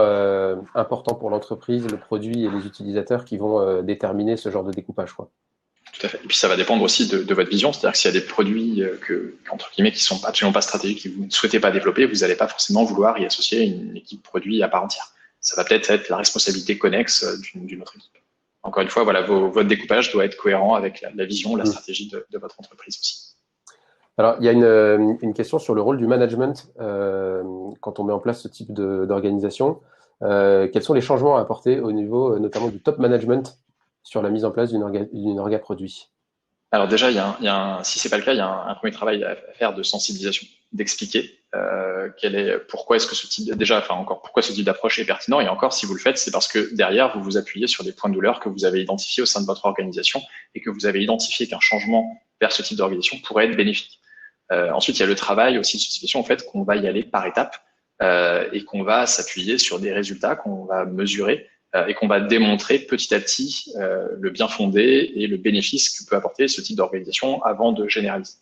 [SPEAKER 1] importants pour l'entreprise, le produit et les utilisateurs qui vont déterminer ce genre de découpage, quoi.
[SPEAKER 2] Tout à fait. Et puis ça va dépendre aussi de votre vision, c'est-à-dire que s'il y a des produits entre guillemets, qui sont absolument pas stratégiques, que vous ne souhaitez pas développer, vous n'allez pas forcément vouloir y associer une équipe produit à part entière. Ça va peut-être être la responsabilité connexe d'une autre équipe. Encore une fois, voilà, votre découpage doit être cohérent avec la vision, la stratégie de votre entreprise aussi.
[SPEAKER 1] Alors, il y a une question sur le rôle du management quand on met en place ce type d'organisation. Quels sont les changements à apporter au niveau notamment du top management sur la mise en place d'une orga produit?
[SPEAKER 2] Alors déjà, si c'est pas le cas, il y a un premier travail à faire de sensibilisation, d'expliquer pourquoi est-ce que pourquoi ce type d'approche est pertinent. Et encore, si vous le faites, c'est parce que derrière, vous vous appuyez sur des points de douleur que vous avez identifiés au sein de votre organisation et que vous avez identifié qu'un changement vers ce type d'organisation pourrait être bénéfique. Ensuite, il y a le travail aussi de sensibilisation, en fait, qu'on va y aller par étapes et qu'on va s'appuyer sur des résultats qu'on va mesurer et qu'on va démontrer petit à petit le bien fondé et le bénéfice que peut apporter ce type d'organisation avant de généraliser.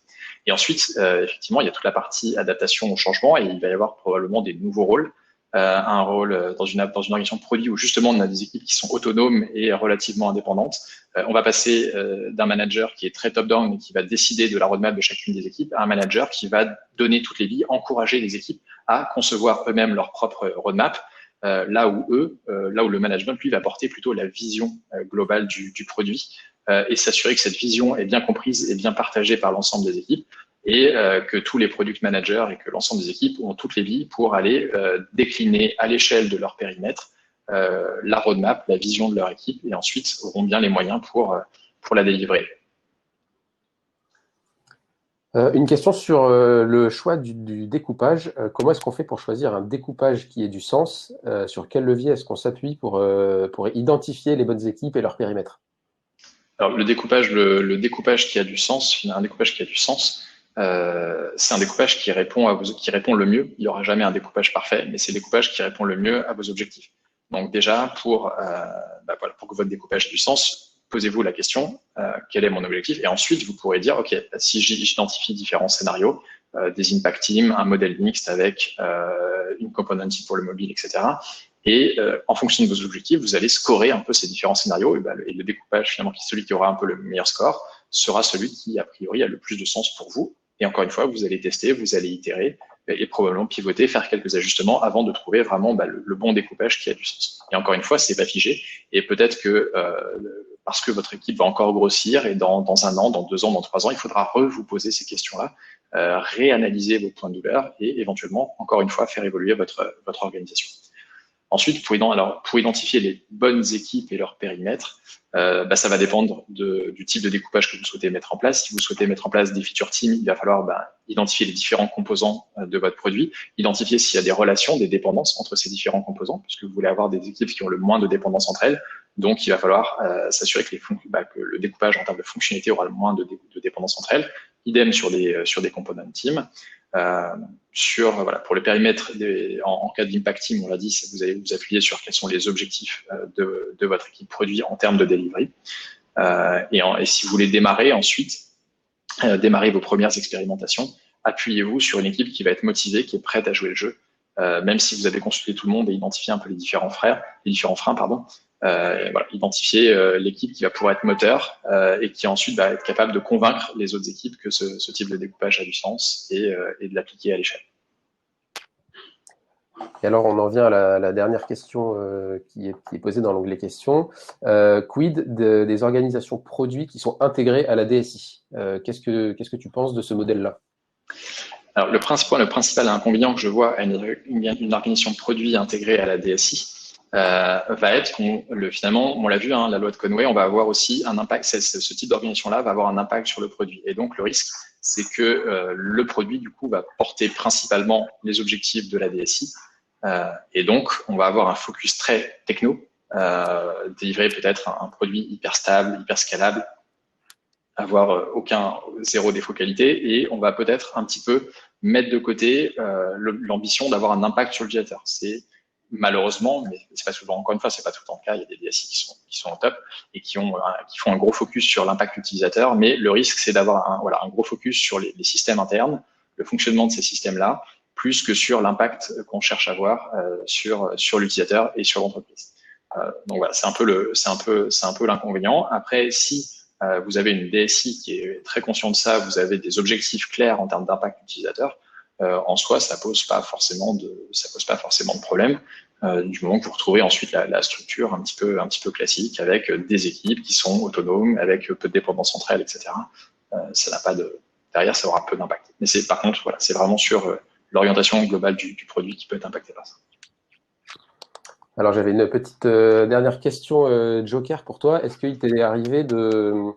[SPEAKER 2] Et ensuite, effectivement, il y a toute la partie adaptation au changement, et il va y avoir probablement des nouveaux rôles. Un rôle dans une organisation produit où justement on a des équipes qui sont autonomes et relativement indépendantes. On va passer d'un manager qui est très top-down et qui va décider de la roadmap de chacune des équipes à un manager qui va donner toutes les billes, encourager les équipes à concevoir eux-mêmes leur propre roadmap. Là où le management, lui, va porter plutôt la vision globale du produit et s'assurer que cette vision est bien comprise et bien partagée par l'ensemble des équipes, et que tous les product managers et que l'ensemble des équipes ont toutes les billes pour aller décliner à l'échelle de leur périmètre la roadmap, la vision de leur équipe, et ensuite auront bien les moyens pour la délivrer.
[SPEAKER 1] Une question sur le choix du découpage. Comment est-ce qu'on fait pour choisir un découpage qui ait du sens? Sur quel levier est-ce qu'on s'appuie pour identifier les bonnes équipes et leur périmètre?
[SPEAKER 2] Alors, le découpage qui a du sens, un découpage qui a du sens, c'est un découpage qui répond le mieux. Il n'y aura jamais un découpage parfait, mais c'est le découpage qui répond le mieux à vos objectifs. Donc déjà, pour que votre découpage ait du sens, posez-vous la question, quel est mon objectif? Et ensuite, vous pourrez dire, OK, si j'identifie différents scénarios, des impact teams, un modèle mixte avec une component team pour le mobile, etc. Et en fonction de vos objectifs, vous allez scorer un peu ces différents scénarios, et le découpage, finalement, qui est celui qui aura un peu le meilleur score, sera celui qui, a priori, a le plus de sens pour vous. Et encore une fois, vous allez tester, vous allez itérer et probablement pivoter, faire quelques ajustements avant de trouver vraiment le bon découpage qui a du sens. Et encore une fois, c'est pas figé, et peut-être que parce que votre équipe va encore grossir, et dans 1 an, dans 2 ans, dans 3 ans, il faudra vous poser ces questions-là, réanalyser vos points de douleur et éventuellement, encore une fois, faire évoluer votre organisation. Ensuite, pour identifier les bonnes équipes et leur périmètre, ça va dépendre du type de découpage que vous souhaitez mettre en place. Si vous souhaitez mettre en place des feature teams, il va falloir identifier les différents composants de votre produit, identifier s'il y a des relations, des dépendances entre ces différents composants, puisque vous voulez avoir des équipes qui ont le moins de dépendance entre elles. Donc, il va falloir s'assurer que le découpage en termes de fonctionnalité aura le moins de dépendance entre elles. Idem sur des component teams. Pour le périmètre en cas d'impact team, on l'a dit, vous allez vous appuyer sur quels sont les objectifs de votre équipe produit en termes de delivery. Et si vous voulez démarrer ensuite, démarrer vos premières expérimentations, appuyez-vous sur une équipe qui va être motivée, qui est prête à jouer le jeu, même si vous avez consulté tout le monde et identifié un peu les différents freins, identifier l'équipe qui va pouvoir être moteur et qui ensuite va être capable de convaincre les autres équipes que ce type de découpage a du sens et de l'appliquer à l'échelle.
[SPEAKER 1] Et alors, on en vient à la dernière question qui est posée dans l'onglet questions. Quid des organisations produits qui sont intégrées à la DSI? Qu'est-ce que tu penses de ce modèle-là?
[SPEAKER 2] Alors, le principal inconvénient que je vois à une organisation de produits intégrée à la DSI va être finalement, on l'a vu, hein, la loi de Conway, on va avoir aussi un impact, ce type d'organisation-là va avoir un impact sur le produit. Et donc, le risque, c'est que le produit, du coup, va porter principalement les objectifs de la DSI. Et donc, on va avoir un focus très techno, délivrer peut-être un produit hyper stable, hyper scalable, avoir zéro défaut qualité, et on va peut-être un petit peu mettre de côté l'ambition d'avoir un impact sur l'utilisateur. C'est malheureusement, mais c'est pas souvent, encore une fois, c'est pas tout le temps le cas. Il y a des DSI qui sont au top et qui font un gros focus sur l'impact utilisateur, mais le risque, c'est d'avoir un gros focus sur les systèmes internes, le fonctionnement de ces systèmes-là, plus que sur l'impact qu'on cherche à avoir sur l'utilisateur et sur l'entreprise. Donc voilà, c'est un peu l'inconvénient. Après, si vous avez une DSI qui est très consciente de ça, vous avez des objectifs clairs en termes d'impact utilisateur, en soi, ça pose pas forcément de problème, du moment que vous retrouvez ensuite la structure un petit peu classique avec des équipes qui sont autonomes, avec peu de dépendance entre elles, etc. Ça n'a pas derrière, ça aura peu d'impact. Mais par contre, voilà, c'est vraiment sur l'orientation globale du produit qui peut être impacté par ça.
[SPEAKER 1] Alors, j'avais une petite dernière question, Joker, pour toi. Est-ce qu'il t'est arrivé de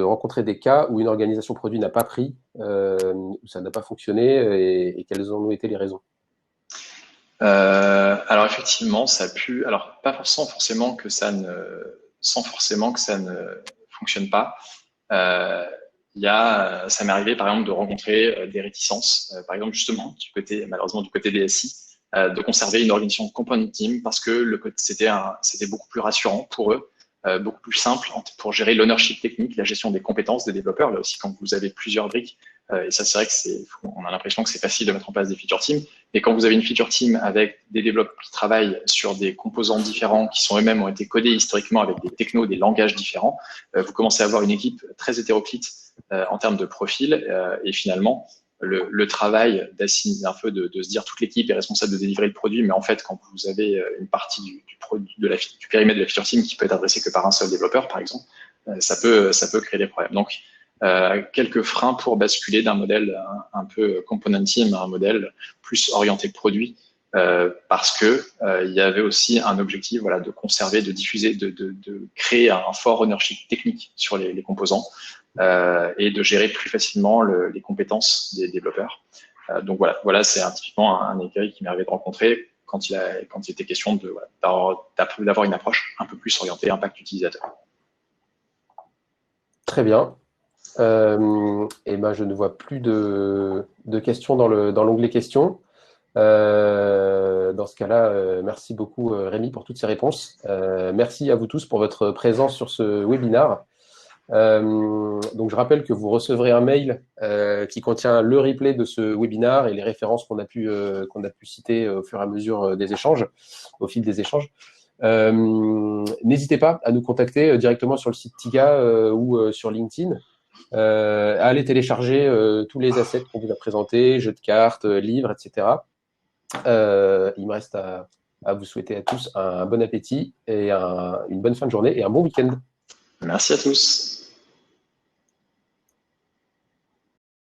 [SPEAKER 1] rencontrer des cas où une organisation produit n'a pas pris, où ça n'a pas fonctionné, et quelles ont été les raisons?
[SPEAKER 2] Alors effectivement, ça a pu, alors pas forcément que ça ne, sans forcément que ça ne fonctionne pas. Ça m'est arrivé par exemple de rencontrer des réticences, par exemple justement malheureusement du côté des SI, de conserver une organisation de component team parce que c'était beaucoup plus rassurant pour eux, beaucoup plus simple pour gérer l'ownership technique, la gestion des compétences des développeurs. Là aussi, quand vous avez plusieurs briques, et ça c'est vrai que on a l'impression que c'est facile de mettre en place des feature teams, mais quand vous avez une feature team avec des développeurs qui travaillent sur des composants différents, qui sont eux-mêmes ont été codés historiquement avec des technos, des langages différents, vous commencez à avoir une équipe très hétéroclite en termes de profil, et finalement le travail d'assigner un peu de se dire toute l'équipe est responsable de délivrer le produit, mais en fait quand vous avez une partie du périmètre de la feature team qui peut être adressée que par un seul développeur par exemple, ça peut créer des problèmes. Donc quelques freins pour basculer d'un modèle un peu component team à un modèle plus orienté produit, parce que il y avait aussi un objectif, voilà, de conserver, de diffuser, de créer un fort ownership technique sur les composants, et de gérer plus facilement les compétences des développeurs. Donc voilà, c'est typiquement un écueil qui m'est arrivé de rencontrer quand il était question d'avoir une approche un peu plus orientée impact utilisateur.
[SPEAKER 1] Très bien. Et ben, je ne vois plus de questions dans l'onglet questions. Dans ce cas-là, merci beaucoup Rémi pour toutes ces réponses. Merci à vous tous pour votre présence sur ce webinaire. Donc je rappelle que vous recevrez un mail qui contient le replay de ce webinaire et les références qu'on a pu citer au fur et à mesure des échanges, au fil des échanges. N'hésitez pas à nous contacter directement sur le site TIGA ou sur LinkedIn, à aller télécharger tous les assets qu'on vous a présentés, jeux de cartes, livres, etc. Il me reste à vous souhaiter à tous un bon appétit et une bonne fin de journée et un bon week-end.
[SPEAKER 2] Merci à tous.